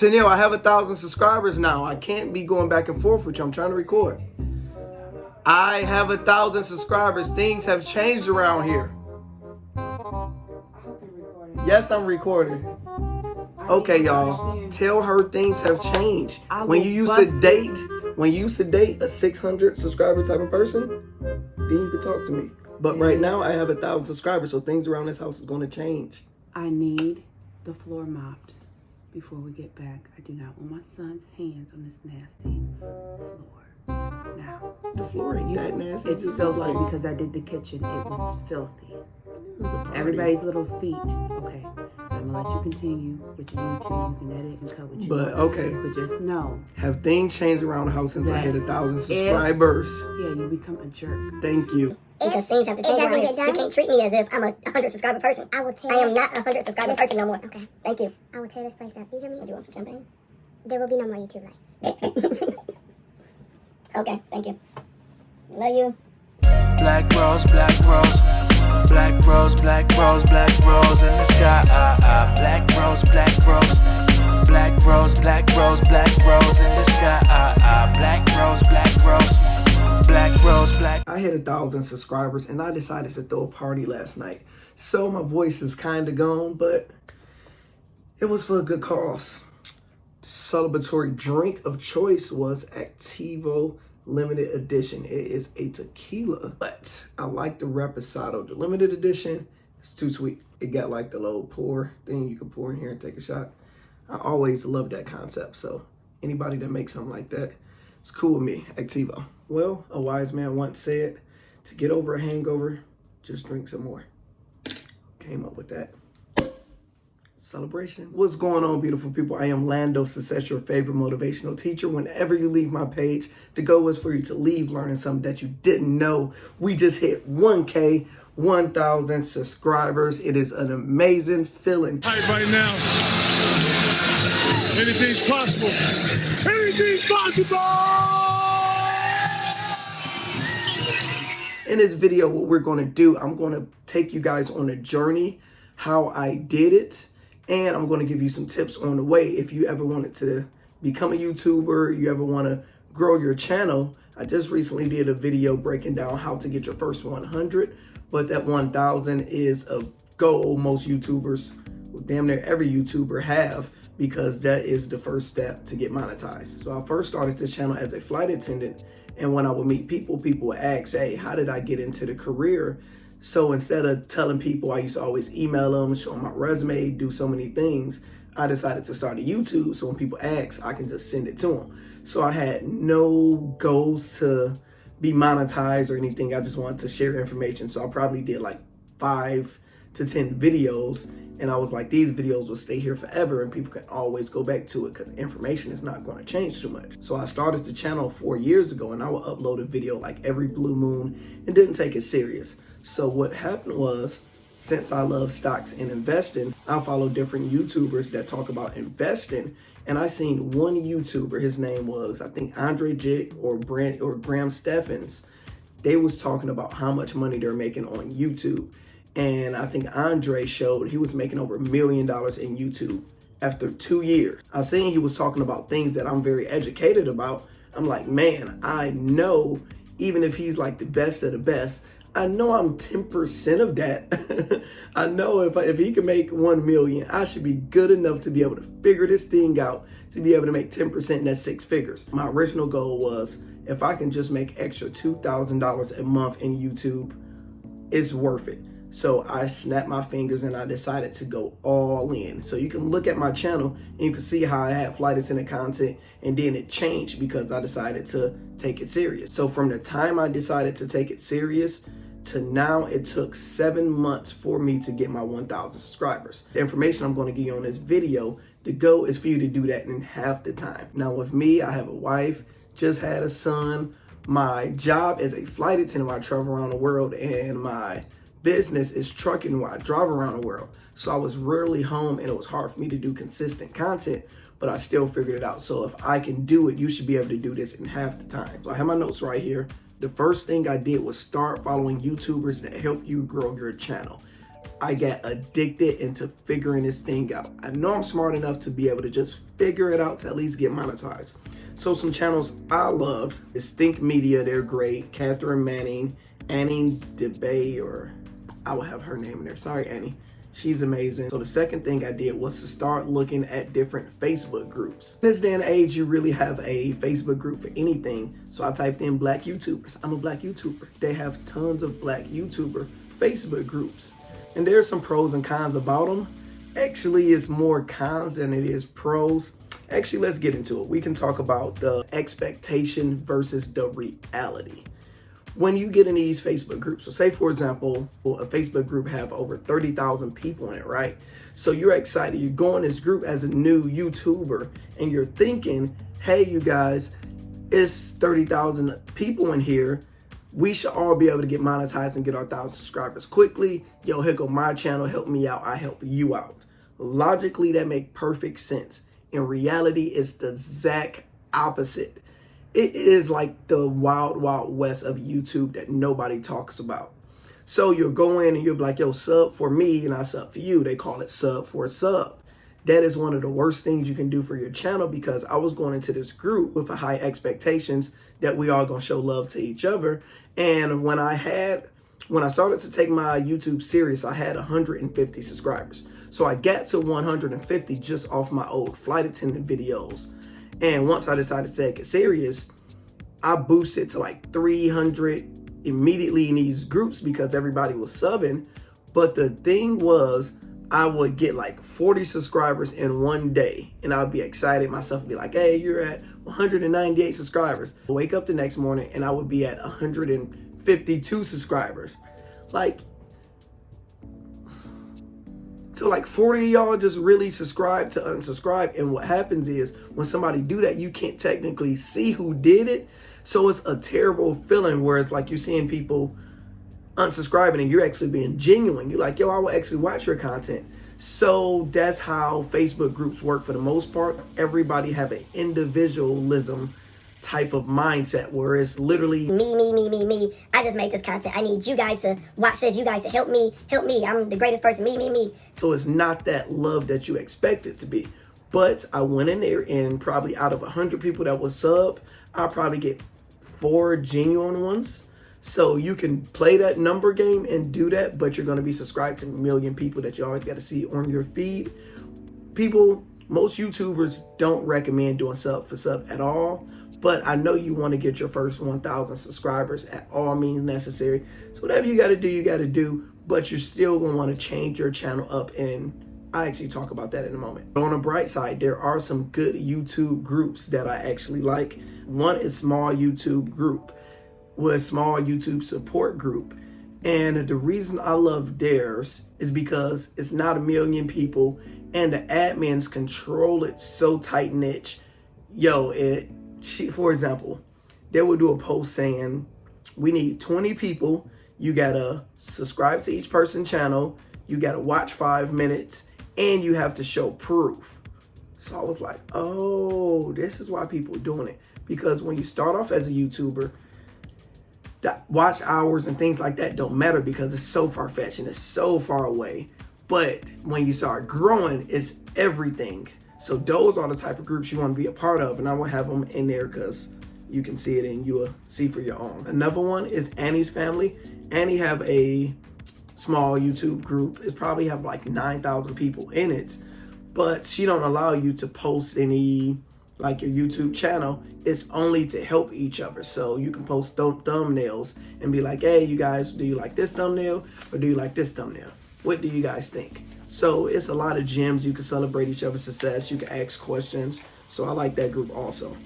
Tennille, I have 1,000 subscribers now. I can't be going back and forth with you. I'm trying to record. I have 1,000 subscribers. Things have changed around here. Yes, I'm recording. Okay, y'all. Tell her things have changed. When you used to date a 600 subscriber type of person, then you could talk to me. But right now, I have 1,000 subscribers, so things around this house is going to change. I need the floor mopped before we get back. I do not want my son's hands on this nasty floor. Now, the floor ain't that nasty. It's filthy because I did the kitchen. It was filthy. Everybody's little feet. Okay, I'm gonna let you continue with YouTube. You can edit and cut what you want. Okay. But just know. Have things changed around the house since I hit 1,000 subscribers? Yeah, you become a jerk. Thank you. Because things have to change around here. You can't treat me as if I'm a 100 subscriber person. I am not a 100 subscriber person no more. Okay. Thank you. I will tear this place up. You hear me? Do you want some champagne? There will be no more YouTube lights. Okay, thank you. Love you. Black rose, black rose. Black rose, black rose, black rose in the sky. Black rose, black rose. Black rose, black rose, black rose in the sky. Black rose, black rose. Black rose, black. I hit 1,000 subscribers and I decided to throw a party last night. So my voice is kind of gone, but it was for a good cause. The celebratory drink of choice was Activo Limited Edition. It is a tequila, but I like the Reposado. The limited edition is too sweet. It got like the little pour thing you can pour in here and take a shot. I always love that concept. So anybody that makes something like that, it's cool with me. Activo. Well, a wise man once said, to get over a hangover, just drink some more. Came up with that. Celebration. What's going on, beautiful people? I am Lando Success, your favorite motivational teacher. Whenever you leave my page, the goal is for you to leave learning something that you didn't know. We just hit 1K, 1,000 subscribers. It is an amazing feeling. Right now, anything's possible. Anything's possible! In this video, what we're going to do, I'm going to take you guys on a journey, how I did it. And I'm going to give you some tips on the way. If you ever wanted to become a YouTuber, you ever want to grow your channel, I just recently did a video breaking down how to get your first 100, but that 1,000 is a goal most YouTubers, well, damn near every YouTuber have, because that is the first step to get monetized. So I first started this channel as a flight attendant, and when I would meet people, people would ask, hey, how did I get into the career? So instead of telling people, I used to always email them, show them my resume, do so many things, I decided to start a YouTube. So when people ask, I can just send it to them. So I had no goals to be monetized or anything. I just wanted to share information. So I probably did like 5 to 10 videos. And I was like, these videos will stay here forever and people can always go back to it because information is not going to change too much. So I started the channel 4 years ago and I would upload a video like every blue moon and didn't take it serious. So what happened was, since I love stocks and investing, I follow different YouTubers that talk about investing. And I seen one YouTuber, his name was, I think, Andre Jick or Graham Steffens. They was talking about how much money they're making on YouTube. And I think Andre showed he was making over $1 million in YouTube after 2 years. I seen he was talking about things that I'm very educated about. I'm like, man, I know even if he's like the best of the best, I know I'm 10% of that. I know if he can make 1 million, I should be good enough to be able to figure this thing out, to be able to make 10%, and that's 6 figures. My original goal was, if I can just make extra $2,000 a month in YouTube, it's worth it. So I snapped my fingers and I decided to go all in. So you can look at my channel and you can see how I had flight attendant content, and then it changed because I decided to take it serious. So from the time I decided to take it serious to now, it took 7 months for me to get my 1,000 subscribers. The information I'm going to give you on this video, the goal is for you to do that in half the time. Now with me, I have a wife, just had a son. My job is a flight attendant where I travel around the world, and my business is trucking where I drive around the world. So I was rarely home and it was hard for me to do consistent content, but I still figured it out. So if I can do it, you should be able to do this in half the time. So I have my notes right here. The first thing I did was start following YouTubers that help you grow your channel. I got addicted into figuring this thing out. I know I'm smart enough to be able to just figure it out to at least get monetized. So some channels I loved is Think Media, they're great. Cathrin Manning, Annie Dube, or I will have her name in there. Sorry, Annie. She's amazing. So the second thing I did was to start looking at different Facebook groups. In this day and age, you really have a Facebook group for anything. So I typed in black YouTubers. I'm a black YouTuber. They have tons of black YouTuber Facebook groups. And there's some pros and cons about them. Actually, it's more cons than it is pros. Actually, let's get into it. We can talk about the expectation versus the reality. When you get in these Facebook groups, so say for example, a Facebook group have over 30,000 people in it, right? So you're excited, you go in this group as a new YouTuber and you're thinking, hey, you guys, it's 30,000 people in here. We should all be able to get monetized and get our 1,000 subscribers quickly. Yo, here go my channel, help me out, I help you out. Logically, that makes perfect sense. In reality, it's the exact opposite. It is like the wild, wild west of YouTube that nobody talks about. So you'll go in and you'll be like, yo, sub for me and I sub for you. They call it sub for sub. That is one of the worst things you can do for your channel, because I was going into this group with a high expectations that we all gonna show love to each other. And when I started to take my YouTube serious, I had 150 subscribers. So I got to 150 just off my old flight attendant videos. And once I decided to take it serious, I boosted to like 300 immediately in these groups because everybody was subbing. But the thing was, I would get like 40 subscribers in one day and I'd be excited myself and be like, hey, you're at 198 subscribers. I'd wake up the next morning and I would be at 152 subscribers. So like 40 of y'all just really subscribe to unsubscribe. And what happens is when somebody do that, you can't technically see who did it. So it's a terrible feeling where it's like you're seeing people unsubscribing and you're actually being genuine. You're like, yo, I will actually watch your content. So that's how Facebook groups work for the most part. Everybody have an individualism type of mindset where it's literally me. I just made this content. I need you guys to watch this. You guys to help me. I'm the greatest person. Me. So it's not that love that you expect it to be. But I went in there and probably out of 100 people that was sub, I'll probably get 4 genuine ones. So you can play that number game and do that, but you're going to be subscribed to a million people that you always got to see on your feed. Most YouTubers don't recommend doing sub for sub at all. But I know you want to get your first 1,000 subscribers at all means necessary. So whatever you got to do, you got to do. But you're still going to want to change your channel up. And I actually talk about that in a moment. But on the bright side, there are some good YouTube groups that I actually like. One is Small YouTube Group, with Small YouTube Support Group. And the reason I love theirs is because it's not a million people. And the admins control it so tight niche. For example, they would do a post saying, we need 20 people. You got to subscribe to each person's channel. You got to watch 5 minutes and you have to show proof. So I was like, oh, this is why people are doing it. Because when you start off as a YouTuber, that watch hours and things like that don't matter because it's so far-fetched and it's so far away. But when you start growing, it's everything. So those are the type of groups you want to be a part of. And I will have them in there because you can see it and you will see for your own. Another one is Annie's Family. Annie have a small YouTube group. It probably have like 9,000 people in it. But she don't allow you to post any, like your YouTube channel. It's only to help each other. So you can post thumbnails and be like, hey, you guys, do you like this thumbnail or do you like this thumbnail? What do you guys think? So it's a lot of gems. You can celebrate each other's success. You can ask questions. So I like that group also.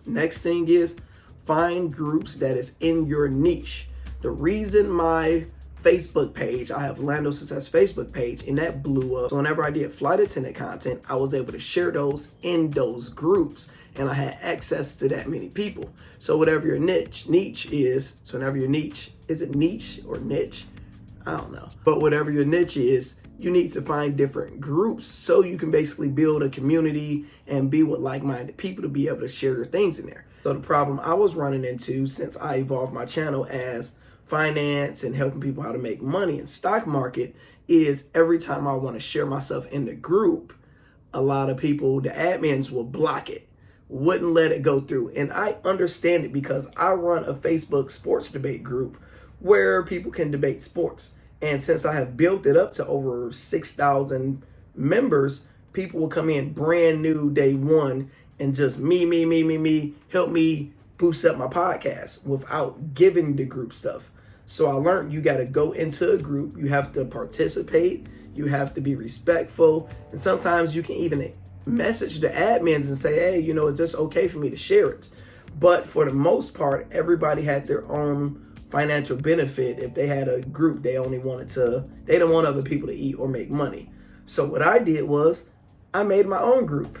Next thing is find groups that is in your niche. The reason my Facebook page, I have Lando Success Facebook page, and that blew up. So whenever I did flight attendant content, I was able to share those in those groups and I had access to that many people. So whatever your niche is, so whenever your niche, is it niche or niche? I don't know. But whatever your niche is, you need to find different groups so you can basically build a community and be with like-minded people to be able to share their things in there. So the problem I was running into since I evolved my channel as finance and helping people how to make money in stock market is every time I want to share myself in the group, a lot of people, the admins will block it, wouldn't let it go through. And I understand it because I run a Facebook sports debate group where people can debate sports. And since I have built it up to over 6,000 members, people will come in brand new day one and just me, help me boost up my podcast without giving the group stuff. So I learned you got to go into a group, you have to participate, you have to be respectful, and sometimes you can even message the admins and say, hey, you know, is this okay for me to share it? But for the most part, everybody had their own financial benefit. If they had a group, they didn't want other people to eat or make money. So what I did was I made my own group.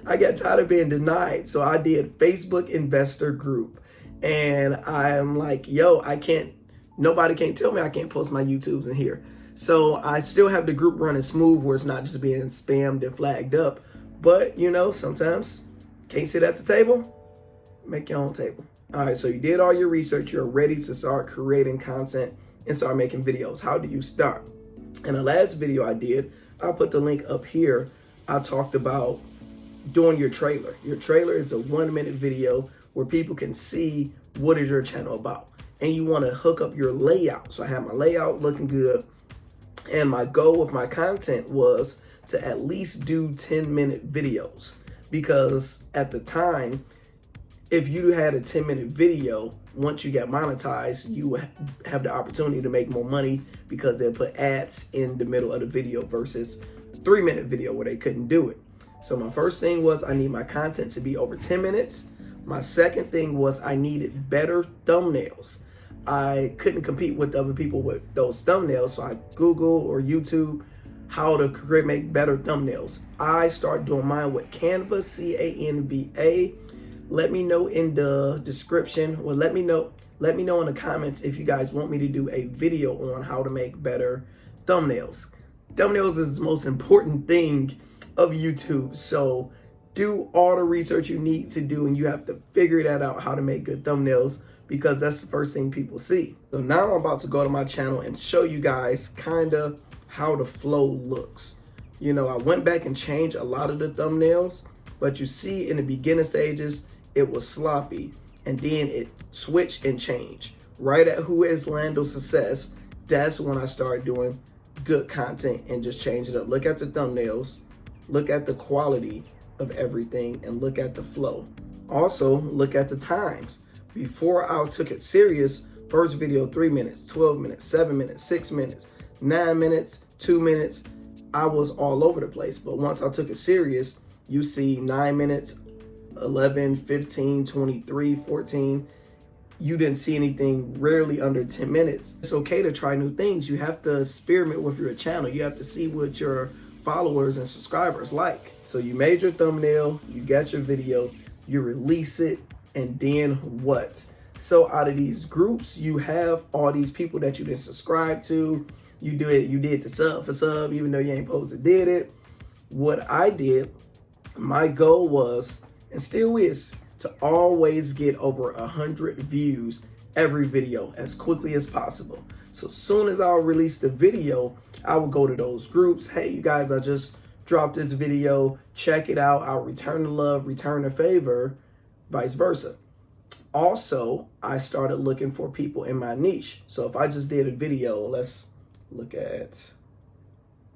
I got tired of being denied. So I did Facebook investor group. And I'm like, yo, nobody can't tell me I can't post my YouTubes in here. So I still have the group running smooth where it's not just being spammed and flagged up. But, you know, sometimes can't sit at the table, make your own table. All right, so you did all your research. You're ready to start creating content and start making videos. How do you start? In the last video I did, I'll put the link up here. I talked about doing your trailer. Your trailer is a 1-minute video where people can see what is your channel about. And you want to hook up your layout. So I have my layout looking good. And my goal with my content was to at least do 10-minute videos. Because at the time, if you had a 10-minute video, once you get monetized, you have the opportunity to make more money because they'll put ads in the middle of the video versus a 3-minute video where they couldn't do it. So my first thing was I need my content to be over 10 minutes. My second thing was I needed better thumbnails. I couldn't compete with other people with those thumbnails, so I Google or YouTube how to make better thumbnails. I started doing mine with Canva, C-A-N-V-A. Let me know in the description, or let me know in the comments if you guys want me to do a video on how to make better thumbnails. Thumbnails is the most important thing of YouTube. So do all the research you need to do, and you have to figure that out, how to make good thumbnails, because that's the first thing people see. So now I'm about to go to my channel and show you guys kind of how the flow looks. You know, I went back and changed a lot of the thumbnails, but you see in the beginning stages, it was sloppy, and then it switched and changed. Right at Who Is Lando Success, that's when I started doing good content and just change it up. Look at the thumbnails, look at the quality of everything, and look at the flow. Also, look at the times. Before I took it serious, first video 3 minutes, 12 minutes, 7 minutes, 6 minutes, 9 minutes, 2 minutes. I was all over the place. But once I took it serious, you see 9 minutes, 11, 15, 23, 14. You didn't see anything rarely under 10 minutes. It's okay to try new things. You have to experiment with your channel. You have to see what your followers and subscribers like. So you made your thumbnail, you got your video, you release it, and then what? So out of these groups, you have all these people that you didn't subscribe to. You did the sub for sub, even though you ain't supposed to did it. What I did, my goal was, and still is, to always get over 100 views every video as quickly as possible. So as soon as I'll release the video, I will go to those groups. Hey, you guys, I just dropped this video. Check it out. I'll return the love, return the favor, vice versa. Also, I started looking for people in my niche. So if I just did a video, let's look at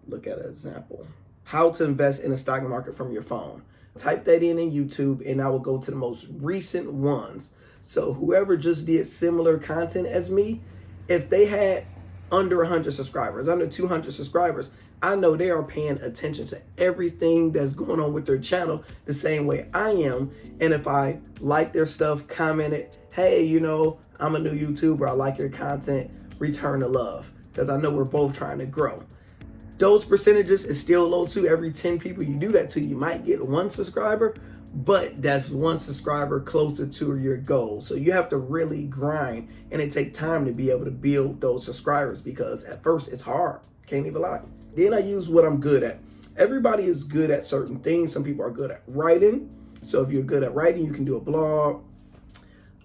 an example. How to invest in the stock market from your phone. Type that in YouTube, and I will go to the most recent ones. So whoever just did similar content as me, if they had under 100 subscribers, under 200 subscribers, I know they are paying attention to everything that's going on with their channel the same way I am. And if I like their stuff, commented, hey, you know, I'm a new YouTuber, I like your content, return the love, because I know we're both trying to grow. Those percentages is still low too. Every 10 people you do that to, you might get 1 subscriber, but that's 1 subscriber closer to your goal. So you have to really grind, and it takes time to be able to build those subscribers, because at first it's hard. Can't even lie. Then I use what I'm good at. Everybody is good at certain things. Some people are good at writing. So if you're good at writing, you can do a blog.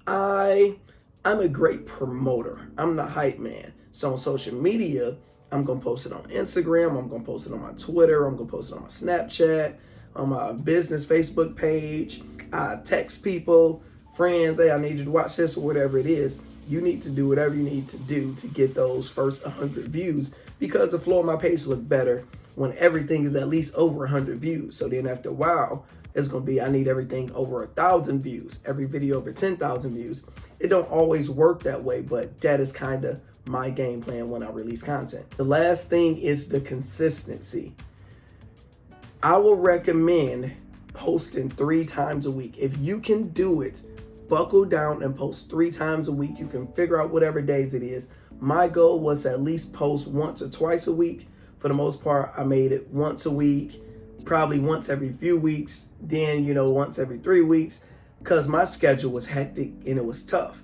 I'm a great promoter. I'm the hype man. So on social media, I'm going to post it on Instagram. I'm going to post it on my Twitter. I'm going to post it on my Snapchat, on my business Facebook page. I text people, friends, hey, I need you to watch this, or whatever it is. You need to do whatever you need to do to get those first 100 views, because the flow of my page look better when everything is at least over 100 views. So then after a while, it's going to be, I need everything over 1,000 views, every video over 10,000 views. It don't always work that way, but that is kind of my game plan when I release content. The last thing is the consistency. I will recommend posting 3 times a week. If you can do it, buckle down and post 3 times a week. You can figure out whatever days it is. My goal was to at least post once or twice a week. For the most part, I made it once a week, probably once every few weeks, then, once every 3 weeks, because my schedule was hectic and it was tough.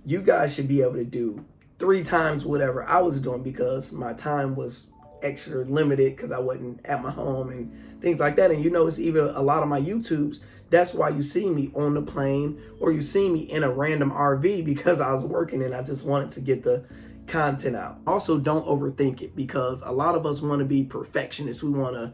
You guys should be able to do 3 times whatever I was doing, because my time was extra limited because I wasn't at my home and things like that. And it's even a lot of my YouTubes. That's why you see me on the plane, or you see me in a random RV, because I was working and I just wanted to get the content out. Also, don't overthink it, because a lot of us want to be perfectionists. We want to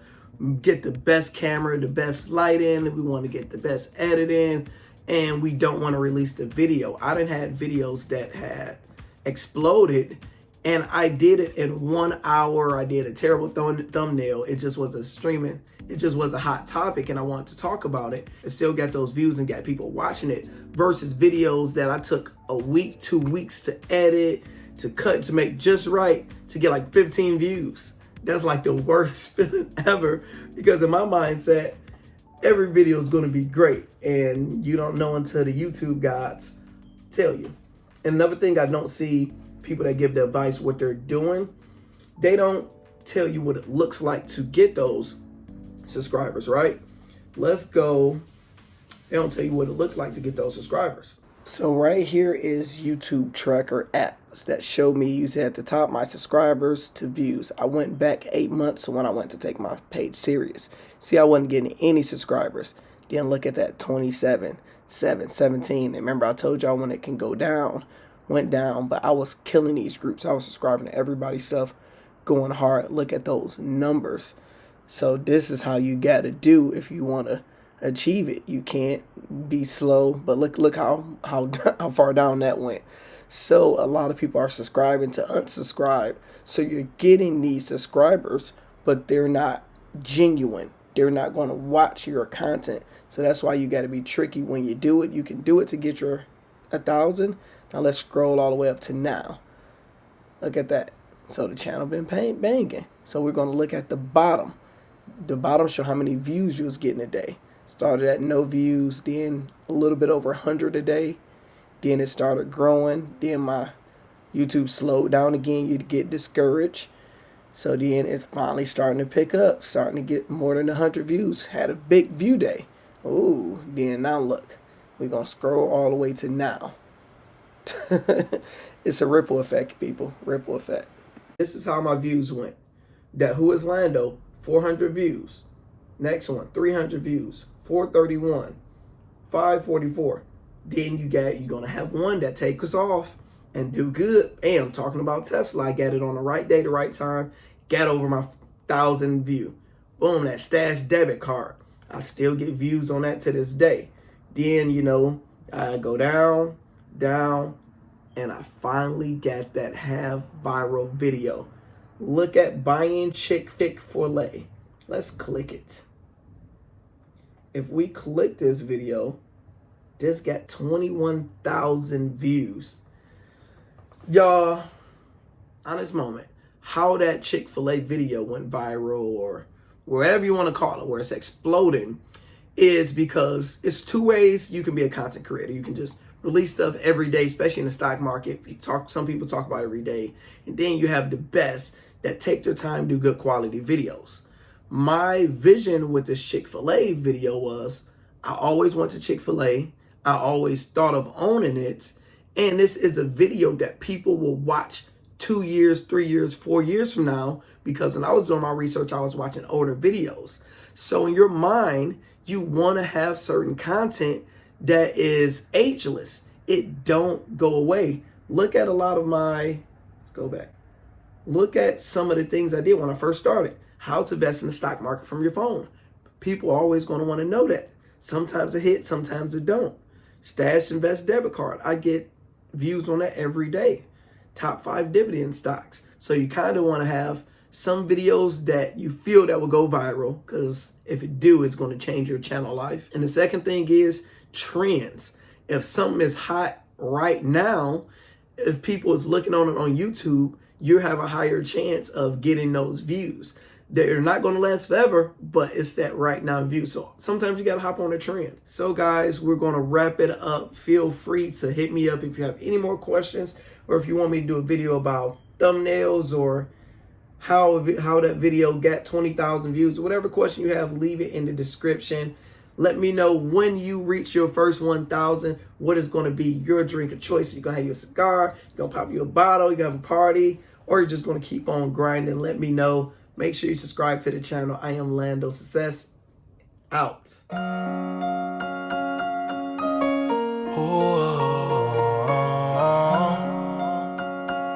get the best camera, the best lighting, we want to get the best editing, and we don't want to release the video. I done had videos that had exploded, and I did it in 1 hour. I did a terrible thumbnail. It just was it just was a hot topic, and I wanted to talk about it and still got those views and got people watching it, versus videos that I took a week, 2 weeks to edit, to cut, to make just right, to get like 15 views. That's like the worst feeling ever, because in my mindset, every video is going to be great, and you don't know until the YouTube gods tell you. And another thing, I don't see people that give the advice what they're doing. They don't tell you what it looks like to get those subscribers, right? Let's go. They don't tell you what it looks like to get those subscribers. So right here is YouTube tracker apps that show me, you see at the top, my subscribers to views. I went back 8 months when I went to take my page serious. See, I wasn't getting any subscribers. Then look at that, 27, 7, 17. And remember, I told y'all when it can go down, went down, but I was killing these groups. I was subscribing to everybody's stuff, going hard. Look at those numbers. So this is how you got to do if you want to achieve it. You can't be slow, but look how far down that went. So a lot of people are subscribing to unsubscribe. So you're getting these subscribers, but they're not genuine. They're not going to watch your content. So that's why you got to be tricky when you do it. You can do it to get your 1,000. Now let's scroll all the way up to now. Look at that. So the channel been banging. So we're going to look at the bottom. The bottom show how many views you was getting a day. Started at no views, then a little bit over 100 a day. Then it started growing. Then my YouTube slowed down again. You'd get discouraged. So then it's finally starting to pick up, starting to get more than 100 views. Had a big view day. Ooh, then now look. We're going to scroll all the way to now. It's a ripple effect, people. Ripple effect. This is how my views went. That Who is Lando, 400 views. Next one, 300 views. 431, 544. Then you're going to have one that takes us off and do good. And I'm talking about Tesla. I got it on the right day, the right time. Got over my 1,000 view. Boom, that Stash debit card. I still get views on that to this day. Then, I go down, and I finally got that half viral video. Look at buying Chick-fil-A. Let's click it. If we click this video, this got 21,000 views. Y'all, honest moment, how that Chick-fil-A video went viral, or whatever you want to call it, where it's exploding, is because it's 2 ways you can be a content creator. You can just release stuff every day, especially in the stock market. Some people talk about it every day. And then you have the best that take their time, do good quality videos. My vision with this Chick-fil-A video was, I always went to Chick-fil-A. I always thought of owning it. And this is a video that people will watch 2 years, 3 years, 4 years from now, because when I was doing my research, I was watching older videos. So in your mind, you want to have certain content that is ageless. It don't go away. Look at a lot of my, let's go back. Look at some of the things I did when I first started. How to invest in the stock market from your phone. People are always going to want to know that. Sometimes it hits, sometimes it don't. Stash Invest debit card. I get views on that every day. Top 5 dividend stocks. So you kind of want to have some videos that you feel that will go viral, because if it do, it's going to change your channel life. And the second thing is trends. If something is hot right now, if people is looking on it on YouTube, you have a higher chance of getting those views. They're not going to last forever, but it's that right now view. So sometimes you got to hop on a trend. So guys, we're going to wrap it up. Feel free to hit me up if you have any more questions, or if you want me to do a video about thumbnails, or how that video got 20,000 views, or whatever question you have, leave it in the description. Let me know when you reach your first 1,000, what is going to be your drink of choice. You're going to have your cigar, you're going to pop you a bottle, you're going to have a party, or you're just going to keep on grinding. Let me know. Make sure you subscribe to the channel. I am Lando Success. Out. Oh.